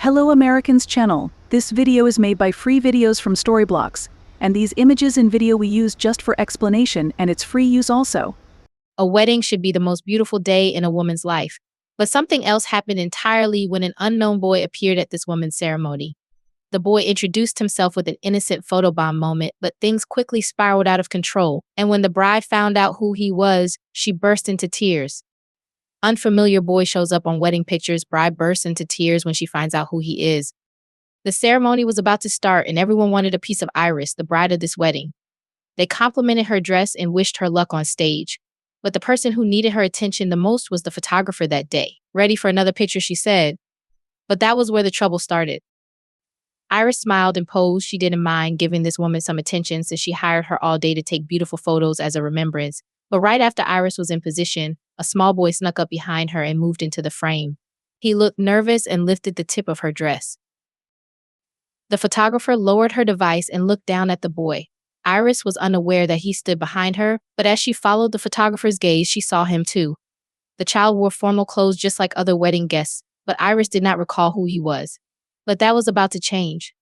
Hello Americans channel. This video is made by free videos from Storyblocks, and these images and video we use just for explanation, and it's free use also. A wedding should be the most beautiful day in a woman's life. But something else happened entirely when an unknown boy appeared at this woman's ceremony. The boy introduced himself with an innocent photobomb moment, but things quickly spiraled out of control, and when the bride found out who he was, she burst into tears. Unfamiliar boy shows up on wedding pictures, bride bursts into tears when she finds out who he is. The ceremony was about to start, and everyone wanted a piece of Iris, the bride of this wedding. They complimented her dress and wished her luck on stage. But the person who needed her attention the most was the photographer that day. "Ready for another picture," she said. But that was where the trouble started. Iris smiled and posed. She didn't mind giving this woman some attention since she hired her all day to take beautiful photos as a remembrance. But right after Iris was in position, a small boy snuck up behind her and moved into the frame. He looked nervous and lifted the tip of her dress. The photographer lowered her device and looked down at the boy. Iris was unaware that he stood behind her, but as she followed the photographer's gaze, she saw him too. The child wore formal clothes just like other wedding guests, but Iris did not recall who he was. But that was about to change.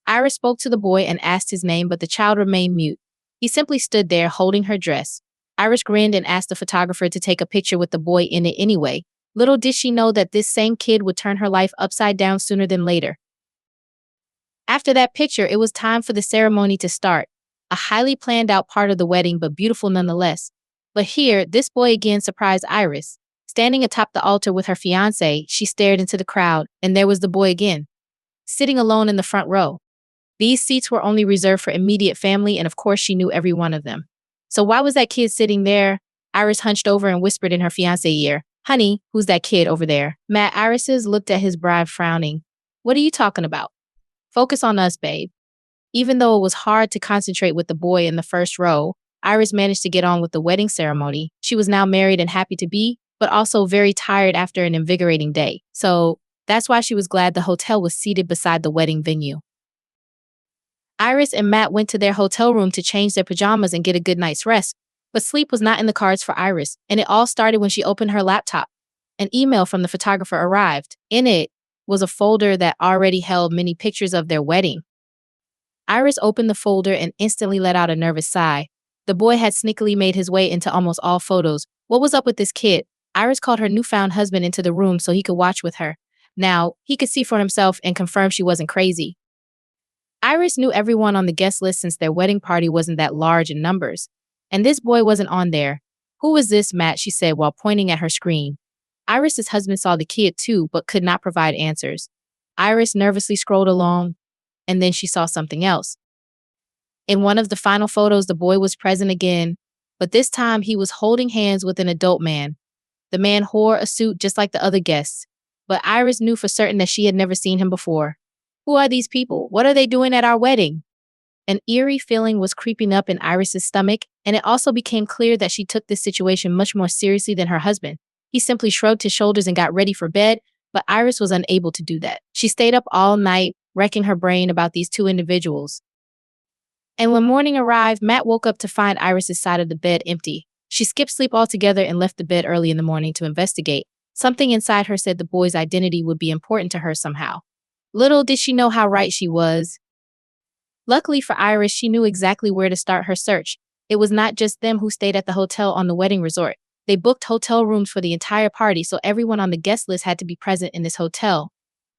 Iris spoke to the boy and asked his name, but the child remained mute. He simply stood there holding her dress. Iris grinned and asked the photographer to take a picture with the boy in it anyway. Little did she know that this same kid would turn her life upside down sooner than later. After that picture, it was time for the ceremony to start. A highly planned out part of the wedding, but beautiful nonetheless. But here, this boy again surprised Iris. Standing atop the altar with her fiancé, she stared into the crowd, and there was the boy again, sitting alone in the front row. These seats were only reserved for immediate family, and of course she knew every one of them. So why was that kid sitting there? Iris hunched over and whispered in her fiancé's ear, "Honey, who's that kid over there?" Matt Iris looked at his bride frowning. "What are you talking about? Focus on us, babe." Even though it was hard to concentrate with the boy in the first row, Iris managed to get on with the wedding ceremony. She was now married and happy to be, but also very tired after an invigorating day. So that's why she was glad the hotel was seated beside the wedding venue. Iris and Matt went to their hotel room to change their pajamas and get a good night's rest, but sleep was not in the cards for Iris, and it all started when she opened her laptop. An email from the photographer arrived. In it was a folder that already held many pictures of their wedding. Iris opened the folder and instantly let out a nervous sigh. The boy had sneakily made his way into almost all photos. What was up with this kid? Iris called her newfound husband into the room so he could watch with her. Now, he could see for himself and confirm she wasn't crazy. Iris knew everyone on the guest list since their wedding party wasn't that large in numbers. And this boy wasn't on there. "Who was this, Matt?" she said while pointing at her screen. Iris's husband saw the kid too, but could not provide answers. Iris nervously scrolled along, and then she saw something else. In one of the final photos, the boy was present again, but this time he was holding hands with an adult man. The man wore a suit just like the other guests, but Iris knew for certain that she had never seen him before. Who are these people? What are they doing at our wedding? An eerie feeling was creeping up in Iris's stomach, and it also became clear that she took this situation much more seriously than her husband. He simply shrugged his shoulders and got ready for bed, but Iris was unable to do that. She stayed up all night, wrecking her brain about these two individuals. And when morning arrived, Matt woke up to find Iris's side of the bed empty. She skipped sleep altogether and left the bed early in the morning to investigate. Something inside her said the boy's identity would be important to her somehow. Little did she know how right she was. Luckily for Iris, she knew exactly where to start her search. It was not just them who stayed at the hotel on the wedding resort. They booked hotel rooms for the entire party, so everyone on the guest list had to be present in this hotel.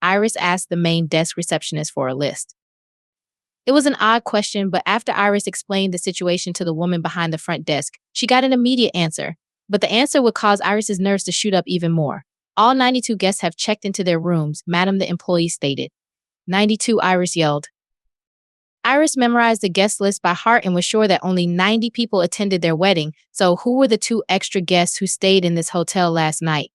Iris asked the main desk receptionist for a list. It was an odd question, but after Iris explained the situation to the woman behind the front desk, she got an immediate answer. But the answer would cause Iris's nerves to shoot up even more. "All 92 guests have checked into their rooms," Madam the employee stated. 92, Iris yelled. Iris memorized the guest list by heart and was sure that only 90 people attended their wedding, so who were the two extra guests who stayed in this hotel last night?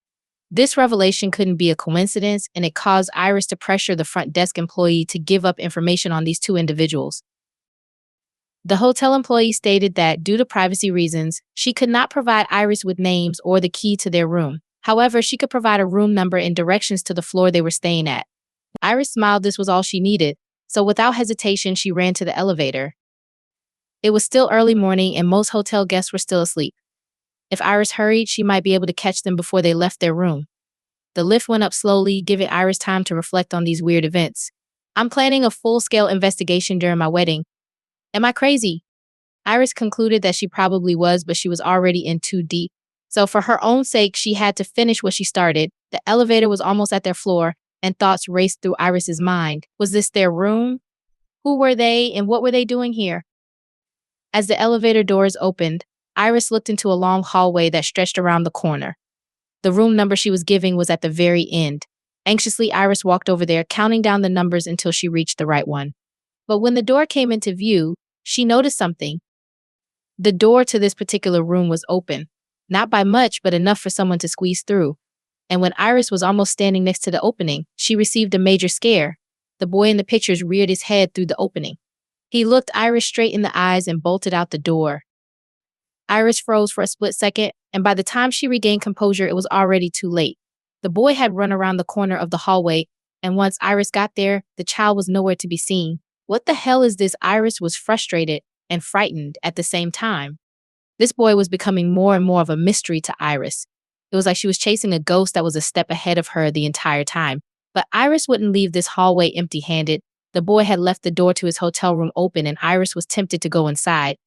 This revelation couldn't be a coincidence, and it caused Iris to pressure the front desk employee to give up information on these two individuals. The hotel employee stated that, due to privacy reasons, she could not provide Iris with names or the key to their room. However, she could provide a room number and directions to the floor they were staying at. Iris smiled. This was all she needed. So without hesitation, she ran to the elevator. It was still early morning and most hotel guests were still asleep. If Iris hurried, she might be able to catch them before they left their room. The lift went up slowly, giving Iris time to reflect on these weird events. I'm planning a full-scale investigation during my wedding. Am I crazy? Iris concluded that she probably was, but she was already in too deep. So for her own sake, she had to finish what she started. The elevator was almost at their floor, and thoughts raced through Iris's mind. Was this their room? Who were they, and what were they doing here? As the elevator doors opened, Iris looked into a long hallway that stretched around the corner. The room number she was giving was at the very end. Anxiously, Iris walked over there, counting down the numbers until she reached the right one. But when the door came into view, she noticed something. The door to this particular room was open. Not by much, but enough for someone to squeeze through. And when Iris was almost standing next to the opening, she received a major scare. The boy in the pictures reared his head through the opening. He looked Iris straight in the eyes and bolted out the door. Iris froze for a split second, and by the time she regained composure, it was already too late. The boy had run around the corner of the hallway, and once Iris got there, the child was nowhere to be seen. What the hell is this? Iris was frustrated and frightened at the same time. This boy was becoming more and more of a mystery to Iris. It was like she was chasing a ghost that was a step ahead of her the entire time. But Iris wouldn't leave this hallway empty-handed. The boy had left the door to his hotel room open, and Iris was tempted to go inside.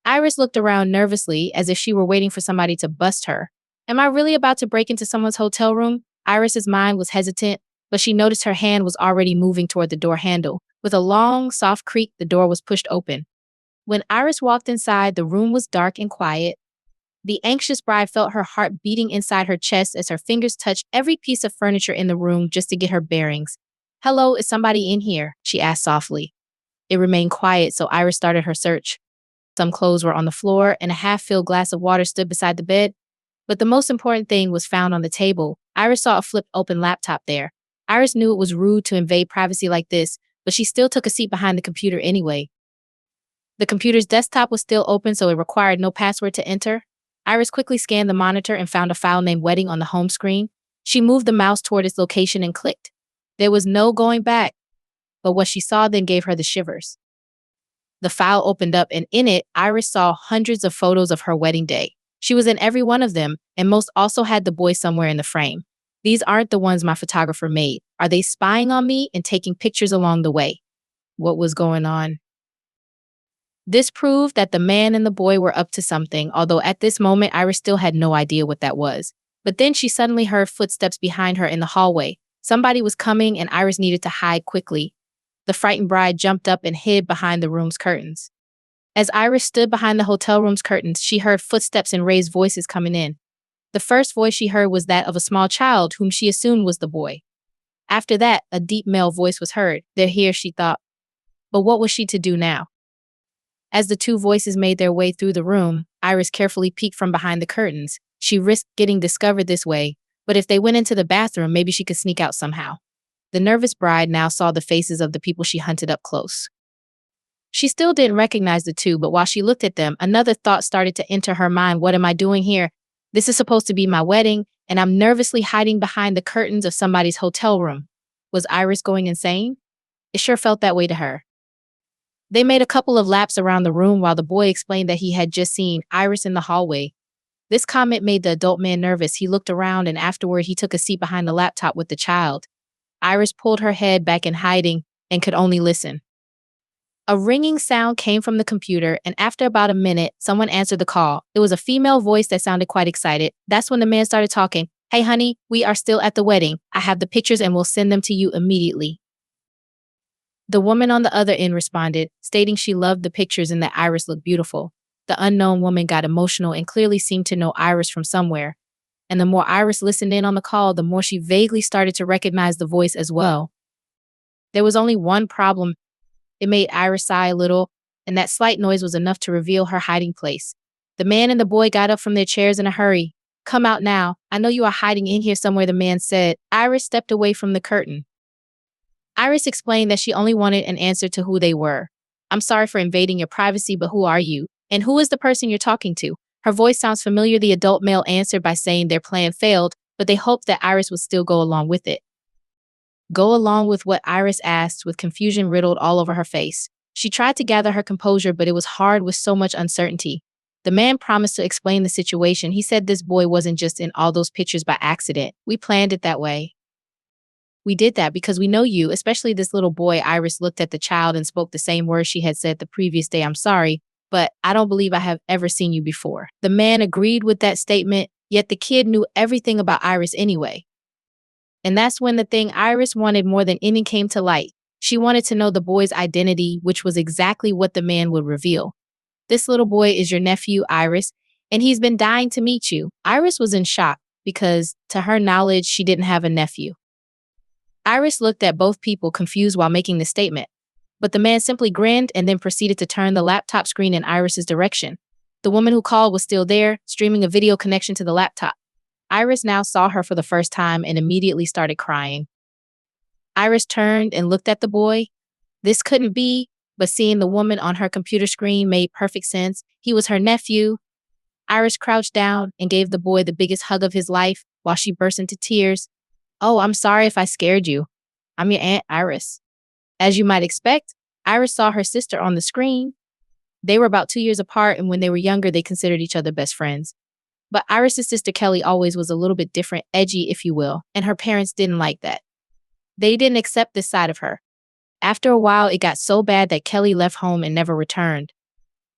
Iris looked around nervously, as if she were waiting for somebody to bust her. Am I really about to break into someone's hotel room? Iris's mind was hesitant, but she noticed her hand was already moving toward the door handle. With a long, soft creak, the door was pushed open. When Iris walked inside, the room was dark and quiet. The anxious bride felt her heart beating inside her chest as her fingers touched every piece of furniture in the room just to get her bearings. "Hello, is somebody in here?" she asked softly. It remained quiet, so Iris started her search. Some clothes were on the floor, and a half-filled glass of water stood beside the bed. But the most important thing was found on the table. Iris saw a flipped-open laptop there. Iris knew it was rude to invade privacy like this, but she still took a seat behind the computer anyway. The computer's desktop was still open, so it required no password to enter. Iris quickly scanned the monitor and found a file named Wedding on the home screen. She moved the mouse toward its location and clicked. There was no going back, but what she saw then gave her the shivers. The file opened up, and in it, Iris saw hundreds of photos of her wedding day. She was in every one of them, and most also had the boy somewhere in the frame. These aren't the ones my photographer made. Are they spying on me and taking pictures along the way? What was going on? This proved that the man and the boy were up to something, although at this moment, Iris still had no idea what that was. But then she suddenly heard footsteps behind her in the hallway. Somebody was coming, and Iris needed to hide quickly. The frightened bride jumped up and hid behind the room's curtains. As Iris stood behind the hotel room's curtains, she heard footsteps and raised voices coming in. The first voice she heard was that of a small child, whom she assumed was the boy. After that, a deep male voice was heard. They're here, she thought. But what was she to do now? As the two voices made their way through the room, Iris carefully peeked from behind the curtains. She risked getting discovered this way, but if they went into the bathroom, maybe she could sneak out somehow. The nervous bride now saw the faces of the people she hunted up close. She still didn't recognize the two, but while she looked at them, another thought started to enter her mind. What am I doing here? This is supposed to be my wedding, and I'm nervously hiding behind the curtains of somebody's hotel room. Was Iris going insane? It sure felt that way to her. They made a couple of laps around the room while the boy explained that he had just seen Iris in the hallway. This comment made the adult man nervous. He looked around, and afterward he took a seat behind the laptop with the child. Iris pulled her head back in hiding and could only listen. A ringing sound came from the computer, and after about a minute, someone answered the call. It was a female voice that sounded quite excited. That's when the man started talking. "Hey, honey, we are still at the wedding. I have the pictures and will send them to you immediately." The woman on the other end responded, stating she loved the pictures and that Iris looked beautiful. The unknown woman got emotional and clearly seemed to know Iris from somewhere. And the more Iris listened in on the call, the more she vaguely started to recognize the voice as well. There was only one problem. It made Iris sigh a little, and that slight noise was enough to reveal her hiding place. The man and the boy got up from their chairs in a hurry. "Come out now. I know you are hiding in here somewhere," the man said. Iris stepped away from the curtain. Iris explained that she only wanted an answer to who they were. "I'm sorry for invading your privacy, but who are you? And who is the person you're talking to?" Her voice sounds familiar, the adult male answered by saying their plan failed, but they hoped that Iris would still go along with it. Go along with what Iris asked, with confusion riddled all over her face. She tried to gather her composure, but it was hard with so much uncertainty. The man promised to explain the situation. He said this boy wasn't just in all those pictures by accident. We planned it that way. We did that because we know you, especially this little boy. Iris looked at the child and spoke the same words she had said the previous day. I'm sorry, but I don't believe I have ever seen you before. The man agreed with that statement, yet the kid knew everything about Iris anyway. And that's when the thing Iris wanted more than any came to light. She wanted to know the boy's identity, which was exactly what the man would reveal. This little boy is your nephew, Iris, and he's been dying to meet you. Iris was in shock because, to her knowledge, she didn't have a nephew. Iris looked at both people, confused while making the statement. But the man simply grinned and then proceeded to turn the laptop screen in Iris's direction. The woman who called was still there, streaming a video connection to the laptop. Iris now saw her for the first time and immediately started crying. Iris turned and looked at the boy. This couldn't be, but seeing the woman on her computer screen made perfect sense. He was her nephew. Iris crouched down and gave the boy the biggest hug of his life while she burst into tears. Oh, I'm sorry if I scared you. I'm your Aunt Iris. As you might expect, Iris saw her sister on the screen. They were about 2 years apart, and when they were younger, they considered each other best friends. But Iris's sister Kelly always was a little bit different, edgy, if you will, and her parents didn't like that. They didn't accept this side of her. After a while, it got so bad that Kelly left home and never returned.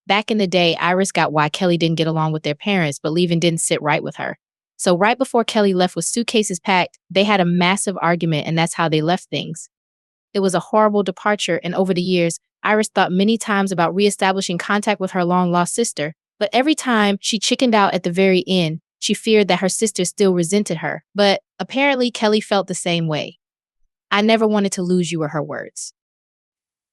Back in the day, Iris got why Kelly didn't get along with their parents, but leaving didn't sit right with her. So right before Kelly left with suitcases packed, they had a massive argument, and that's how they left things. It was a horrible departure, and over the years, Iris thought many times about reestablishing contact with her long-lost sister, but every time she chickened out at the very end. She feared that her sister still resented her, but apparently Kelly felt the same way. I never wanted to lose you, were her words.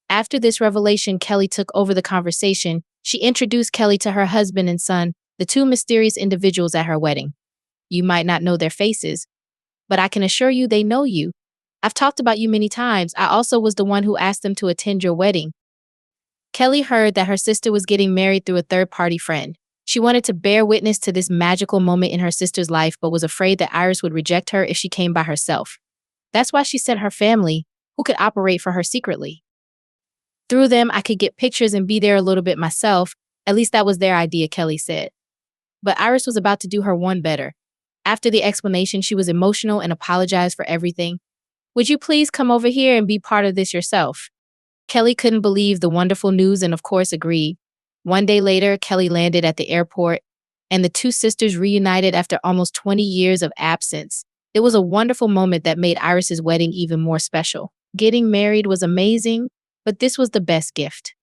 After this revelation, Kelly took over the conversation. She introduced Kelly to her husband and son, the two mysterious individuals at her wedding. You might not know their faces, but I can assure you they know you. I've talked about you many times. I also was the one who asked them to attend your wedding. Kelly heard that her sister was getting married through a third-party friend. She wanted to bear witness to this magical moment in her sister's life, but was afraid that Iris would reject her if she came by herself. That's why she sent her family, who could operate for her secretly. Through them, I could get pictures and be there a little bit myself. At least that was their idea, Kelly said. But Iris was about to do her one better. After the explanation, she was emotional and apologized for everything. Would you please come over here and be part of this yourself? Kelly couldn't believe the wonderful news and of course agreed. One day later, Kelly landed at the airport and the two sisters reunited after almost 20 years of absence. It was a wonderful moment that made Iris's wedding even more special. Getting married was amazing, but this was the best gift.